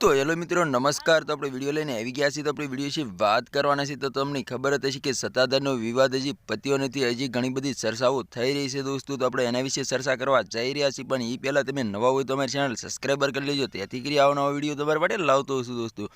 तो हेलो मित्रों नमस्कार। तो अपने विडियो लईने આવી ગયા છીએ। तो अपनी विडियो विषे बात करवाना छे। तो તમને खबर ज हशे के सत्ताधारनो विवाद हजी पत्यो नथी, हजी घणी बधी चर्चाओ थई रही छे दोस्तों। तो આપણે એના વિશે ચર્ચા કરવા જઈ રહ્યા છીએ, પણ એ પહેલા તમે નવા હોય તો અમારી ચેનલ સબસ્ક્રાઇબર કરી લેજો, તેથી કરી આવો નવો વિડિયો તમારા માટે લાવતો હશું दोस्तों।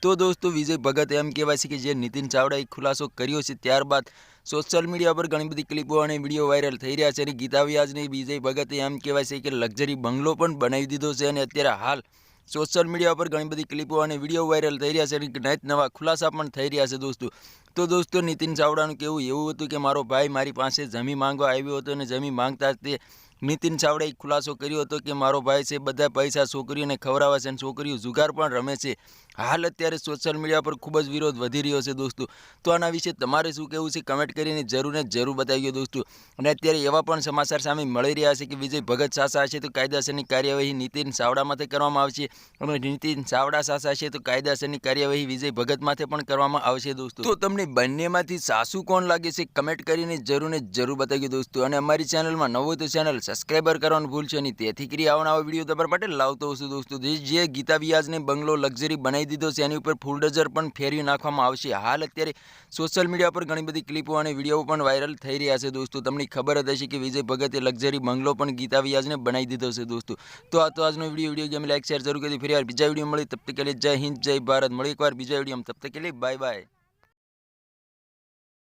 तो दोस्तों विजय भगत एम कहेवाय छे के जे नितिन चावड़ाए खुलासो कर्यो छे त्यारबाद सोशल मीडिया पर घणी बधी क्लिपो अने विडियो वायरल थई रह्या छे। गीता व्यासने विजय भगते एम कहेवाय छे के लग्जरी बंगलो पण बनावी दीधो छे अने अत्यारे हाल सोशल मीडिया पर घणी बधी क्लिपो और विडियो वायरल थई रह्या छे, नत नवा खुलासा पण थई रह्या छे दोस्तों। तो दोस्तों नितिन चावड़ानुं कहेवुं एवुं हतुं के मारो भाई मारी पासे जमीन मांगवा आव्यो हतो अने जमीन मांगता ते नितिन चावड़ाए खुलासो कर्यो हतो के मारो भाई छे बधा पैसा छोकरीओने खवरावे छे अने छोकरीओ जुगार पण रमे छे। हाल अत्यारे सोशल मीडिया पर खूब ज विरोध वधी रह्यो छे दोस्तों। तो आना विषे तमारे शुं कहेवुं छे कमेंट करीने जरूर ने जरूर बतावजो दोस्तों। अने अत्यारे एवा पण समाचार सामे मळी रह्या छे के विजय भगत साचा हशे तो कायदेसरनी कार्यवाही नितिन चावड़ा माटे करवामां आवशे अने नितिन चावड़ा साचा हशे तो कायदेसरनी कार्यवाही विजय भगत माटे पण करवामां आवशे दोस्तों। तो तमने बंनेमांथी साचुं कोण लागे छे कमेंट करीने जरूर ने जरूर बतावजो दोस्तों। अने अमारी चेनलमां नवो तो चेनल सब्सक्राइबर करवानुं भूलशो नहीं, तेथी करी आवनावा विडियो तमारा माटे लावतो हशुं दोस्तों। जे गीता व्यासने बंगलो लग्जरी बनावी दीधो छे एनी उपर फूलडजर पण फेरवी नाखवामां आवशे। हाल अत्यारे सोशल मीडिया पर घणी बधी क्लिपो अने विडियो पण वायरल थई रह्या छे दोस्तों। तमने खबर ज हशे के विजय भगते लग्जरी बंगलो पण गीता व्यासने बनावी दीधो छे दोस्तों। तो आ तो आजनो विडियो गमे लाइक शेर जरूर करी। फरी बीजा विडियो मळी तब तक के लिए जय हिंद जय भारत। मळी एकवार बीजा विडियो तब तक के लिए बाय बाय।